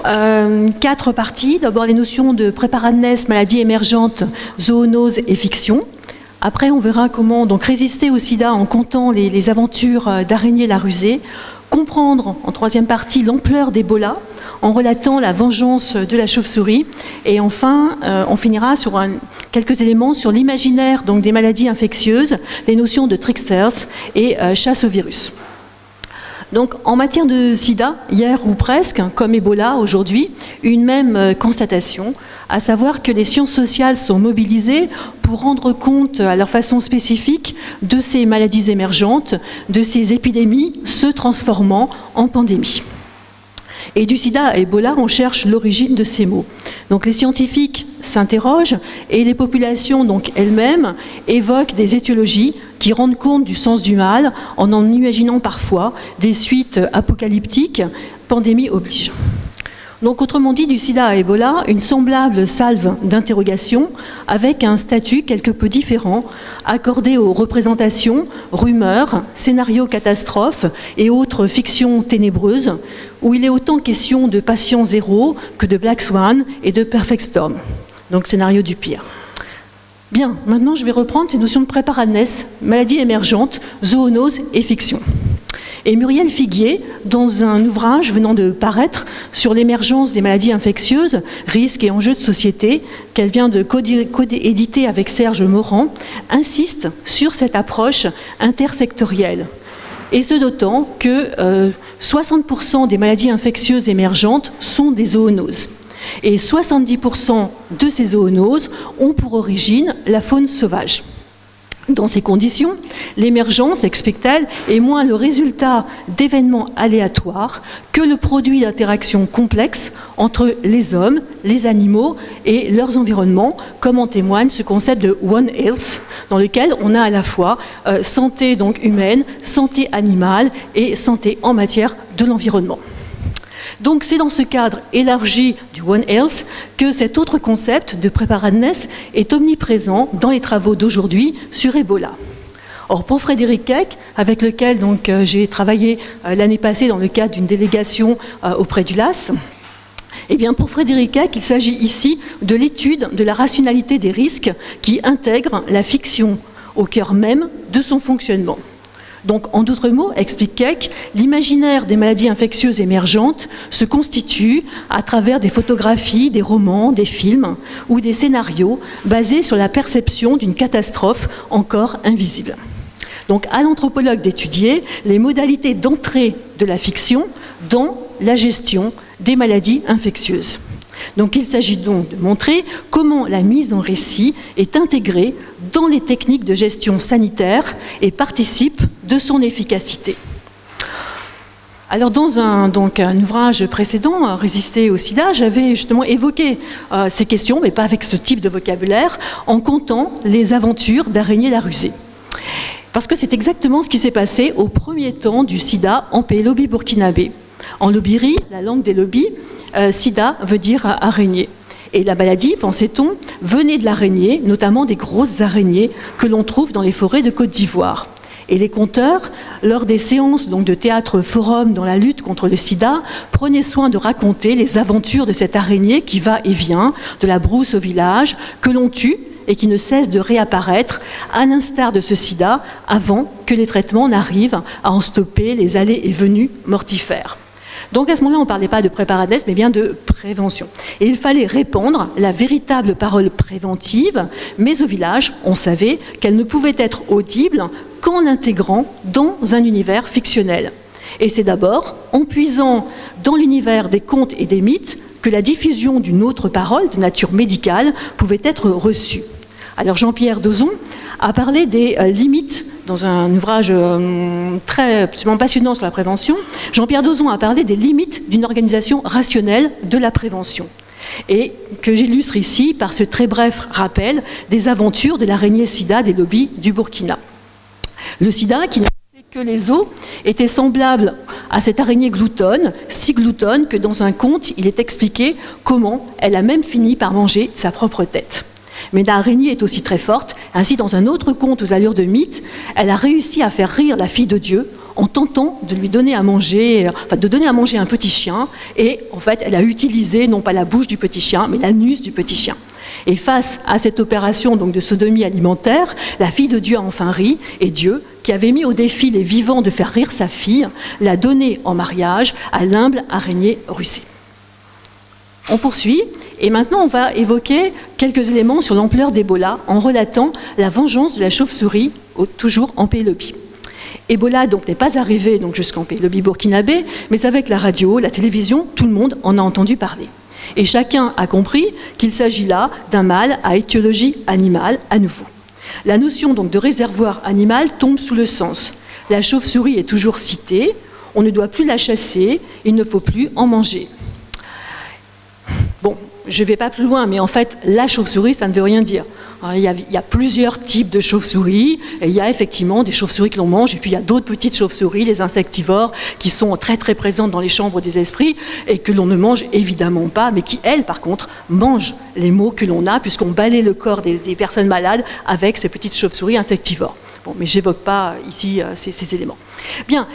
4 parties. D'abord les notions de preparedness, maladie émergente, zoonose et fiction. Après, on verra comment donc résister au sida en comptant les aventures d'Araignée la rusée. Comprendre, en 3e partie, l'ampleur d'Ebola, en relatant la vengeance de la chauve-souris. Et enfin, on finira sur quelques éléments sur l'imaginaire donc des maladies infectieuses, les notions de tricksters et chasse au virus. Donc, en matière de sida, hier ou presque, comme Ebola aujourd'hui, une même constatation, à savoir que les sciences sociales sont mobilisées pour rendre compte à leur façon spécifique de ces maladies émergentes, de ces épidémies se transformant en pandémie. Et du sida à Ebola, on cherche l'origine de ces mots. Donc les scientifiques s'interrogent et les populations donc elles-mêmes évoquent des étiologies qui rendent compte du sens du mal en imaginant parfois des suites apocalyptiques, pandémie oblige. Donc autrement dit, du sida à Ebola, une semblable salve d'interrogations avec un statut quelque peu différent accordé aux représentations, rumeurs, scénarios catastrophes et autres fictions ténébreuses où il est autant question de patient zéro que de Black Swan et de Perfect Storm, donc scénario du pire. Bien, maintenant je vais reprendre ces notions de preparedness, maladie émergente, zoonose et fiction. Et Muriel Figuier, dans un ouvrage venant de paraître sur l'émergence des maladies infectieuses, risques et enjeux de société, qu'elle vient de co-éditer avec Serge Morand, insiste sur cette approche intersectorielle. Et ce d'autant que 60% des maladies infectieuses émergentes sont des zoonoses. Et 70% de ces zoonoses ont pour origine la faune sauvage. Dans ces conditions, l'émergence, explique-t-elle, est moins le résultat d'événements aléatoires que le produit d'interactions complexes entre les hommes, les animaux et leurs environnements, comme en témoigne ce concept de One Health, dans lequel on a à la fois santé donc humaine, santé animale et santé en matière de l'environnement. Donc c'est dans ce cadre élargi du One Health que cet autre concept de preparedness est omniprésent dans les travaux d'aujourd'hui sur Ebola. Or pour Frédéric Keck, avec lequel j'ai travaillé l'année passée dans le cadre d'une délégation auprès du LAS, eh bien pour Frédéric Keck, il s'agit ici de l'étude de la rationalité des risques qui intègre la fiction au cœur même de son fonctionnement. Donc, en d'autres mots, explique Keck, l'imaginaire des maladies infectieuses émergentes se constitue à travers des photographies, des romans, des films ou des scénarios basés sur la perception d'une catastrophe encore invisible. Donc, à l'anthropologue d'étudier les modalités d'entrée de la fiction dans la gestion des maladies infectieuses. Donc il s'agit donc de montrer comment la mise en récit est intégrée dans les techniques de gestion sanitaire et participe de son efficacité. Alors dans un ouvrage précédent, Résister au sida, j'avais justement évoqué ces questions, mais pas avec ce type de vocabulaire, en comptant les aventures d'Araignée la rusée. Parce que c'est exactement ce qui s'est passé au premier temps du sida en pays lobby burkinabé. En lobiri, la langue des lobbies, sida veut dire araignée. Et la maladie, pensait-on, venait de l'araignée, notamment des grosses araignées que l'on trouve dans les forêts de Côte d'Ivoire. Et les conteurs, lors des séances de théâtre forum dans la lutte contre le sida, prenaient soin de raconter les aventures de cette araignée qui va et vient, de la brousse au village, que l'on tue et qui ne cesse de réapparaître, à l'instar de ce sida, avant que les traitements n'arrivent à en stopper les allées et venues mortifères. Donc à ce moment-là, on ne parlait pas de preparedness, mais bien de prévention. Et il fallait répandre la véritable parole préventive, mais au village, on savait qu'elle ne pouvait être audible qu'en l'intégrant dans un univers fictionnel. Et c'est d'abord en puisant dans l'univers des contes et des mythes que la diffusion d'une autre parole de nature médicale pouvait être reçue. Alors Jean-Pierre Dozon a parlé des limites dans un ouvrage absolument passionnant sur la prévention. Jean-Pierre Dozon a parlé des limites d'une organisation rationnelle de la prévention. Et que j'illustre ici par ce très bref rappel des aventures de l'araignée sida des lobbies du Burkina. Le sida, qui n'a que les os, était semblable à cette araignée gloutonne, si gloutonne que dans un conte, il est expliqué comment elle a même fini par manger sa propre tête. Mais l'araignée est aussi très forte, ainsi dans un autre conte aux allures de mythe, elle a réussi à faire rire la fille de Dieu en tentant de lui donner à manger, de donner à manger un petit chien. Et en fait, elle a utilisé non pas la bouche du petit chien, mais l'anus du petit chien. Et face à cette opération donc, de sodomie alimentaire, la fille de Dieu a enfin ri, et Dieu, qui avait mis au défi les vivants de faire rire sa fille, l'a donnée en mariage à l'humble araignée rusée. On poursuit, et maintenant on va évoquer quelques éléments sur l'ampleur d'Ebola en relatant la vengeance de la chauve-souris, toujours en Pays-le-Bi. Ebola donc n'est pas arrivé jusqu'en Pays-le-Bi burkinabé, mais avec la radio, la télévision, tout le monde en a entendu parler. Et chacun a compris qu'il s'agit là d'un mal à étiologie animale à nouveau. La notion donc de réservoir animal tombe sous le sens. La chauve-souris est toujours citée, on ne doit plus la chasser, il ne faut plus en manger. Bon, je ne vais pas plus loin, mais en fait, la chauve-souris, ça ne veut rien dire. Il y a plusieurs types de chauves-souris, et il y a effectivement des chauves-souris que l'on mange, et puis il y a d'autres petites chauves-souris, les insectivores, qui sont très très présentes dans les chambres des esprits, et que l'on ne mange évidemment pas, mais qui, elles, par contre, mangent les maux que l'on a, puisqu'on balaie le corps des personnes malades avec ces petites chauves-souris insectivores. Bon, mais je n'évoque pas ici ces éléments. Bien,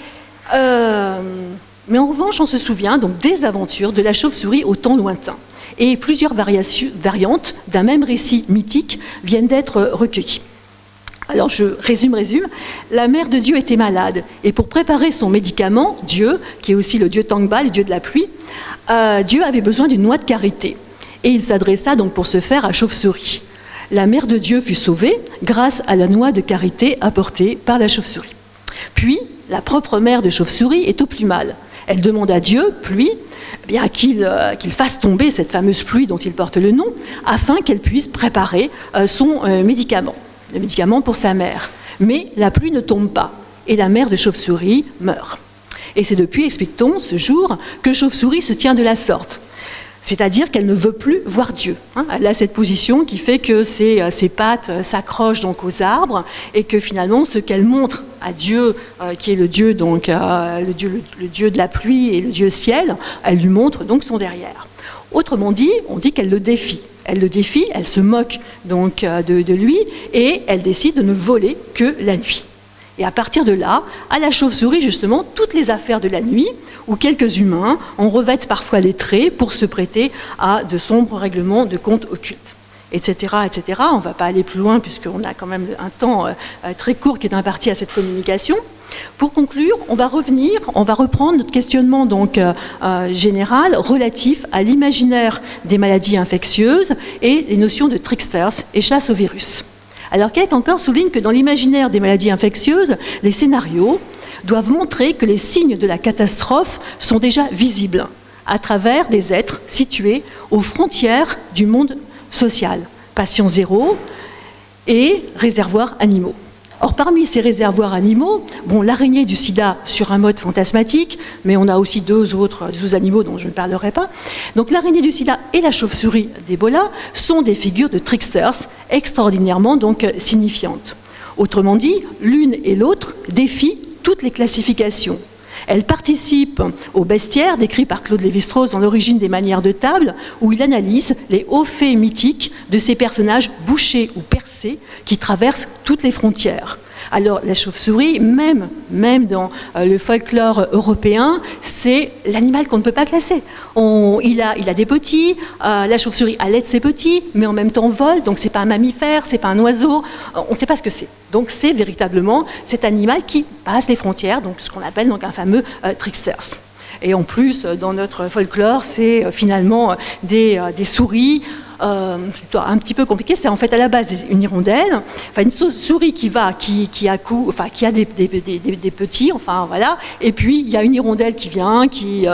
mais en revanche, on se souvient donc des aventures de la chauve-souris au temps lointain. Et plusieurs variantes d'un même récit mythique viennent d'être recueillies. Alors je résume. La mère de Dieu était malade, et pour préparer son médicament, Dieu, qui est aussi le dieu Tangba, le dieu de la pluie, Dieu avait besoin d'une noix de karité. Et il s'adressa donc pour ce faire à chauve-souris. La mère de Dieu fut sauvée grâce à la noix de karité apportée par la chauve-souris. Puis, la propre mère de chauve-souris est au plus mal. Elle demande à Dieu, pluie, qu'il fasse tomber cette fameuse pluie dont il porte le nom, afin qu'elle puisse préparer son médicament, le médicament pour sa mère. Mais la pluie ne tombe pas, et la mère de chauve-souris meurt. Et c'est depuis, explique-t-on, ce jour, que chauve-souris se tient de la sorte. C'est-à-dire qu'elle ne veut plus voir Dieu. Elle a cette position qui fait que ses pattes s'accrochent donc aux arbres, et que finalement ce qu'elle montre à Dieu, qui est le Dieu de la pluie et le Dieu ciel, elle lui montre donc son derrière. Autrement dit, on dit qu'elle le défie. Elle le défie, elle se moque donc de lui, et elle décide de ne voler que la nuit. Et à partir de là, à la chauve-souris, justement, toutes les affaires de la nuit, où quelques humains en revêtent parfois les traits pour se prêter à de sombres règlements de comptes occultes, etc., etc. On ne va pas aller plus loin, puisqu'on a quand même un temps très court qui est imparti à cette communication. Pour conclure, on va reprendre notre questionnement donc, général relatif à l'imaginaire des maladies infectieuses et les notions de tricksters et chasse au virus. Alors Keck encore souligne que dans l'imaginaire des maladies infectieuses, les scénarios doivent montrer que les signes de la catastrophe sont déjà visibles à travers des êtres situés aux frontières du monde social, patient zéro et réservoirs animaux. Or, parmi ces réservoirs animaux, l'araignée du sida sur un mode fantasmatique, mais on a aussi deux autres animaux dont je ne parlerai pas. Donc l'araignée du sida et la chauve-souris d'Ebola sont des figures de tricksters extraordinairement donc signifiantes. Autrement dit, l'une et l'autre défient toutes les classifications. Elles participent au bestiaire décrit par Claude Lévi-Strauss dans L'origine des manières de table, où il analyse les hauts faits mythiques de ces personnages bouchés ou percés qui traversent toutes les frontières. Alors la chauve-souris, même dans le folklore européen, c'est l'animal qu'on ne peut pas classer. Il a des petits, la chauve-souris allaite ses petits, mais en même temps vole, donc c'est pas un mammifère, c'est pas un oiseau, on ne sait pas ce que c'est. Donc c'est véritablement cet animal qui passe les frontières, donc ce qu'on appelle donc un fameux tricksters. Et en plus, dans notre folklore, c'est finalement des souris, un petit peu compliqué, c'est en fait à la base une hirondelle, une souris qui a des petits, voilà, et puis il y a une hirondelle qui vient, qui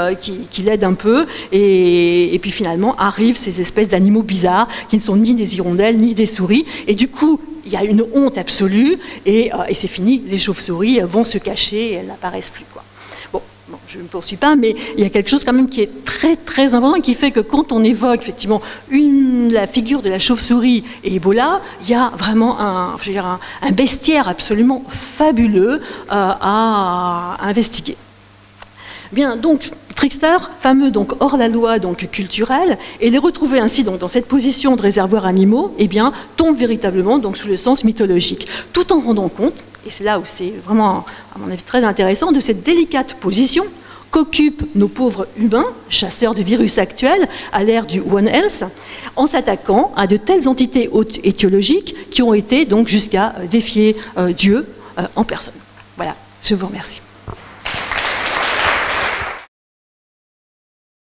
l'aide un peu, et puis finalement arrivent ces espèces d'animaux bizarres qui ne sont ni des hirondelles ni des souris, et du coup il y a une honte absolue, et c'est fini, les chauves-souris vont se cacher et elles n'apparaissent plus, quoi. Bon, je ne poursuis pas, mais il y a quelque chose quand même qui est très très important, qui fait que quand on évoque effectivement la figure de la chauve-souris et Ebola, il y a vraiment un bestiaire absolument fabuleux à investiguer. Bien, donc, trickster, fameux donc hors la loi donc culturelle, et les retrouver ainsi donc dans cette position de réservoir animaux, tombe véritablement donc sous le sens mythologique, tout en rendant compte et c'est là où c'est vraiment, à mon avis, très intéressant, de cette délicate position qu'occupent nos pauvres humains, chasseurs de virus actuels, à l'ère du One Health, en s'attaquant à de telles entités étiologiques qui ont été donc jusqu'à défier Dieu en personne. Voilà, je vous remercie.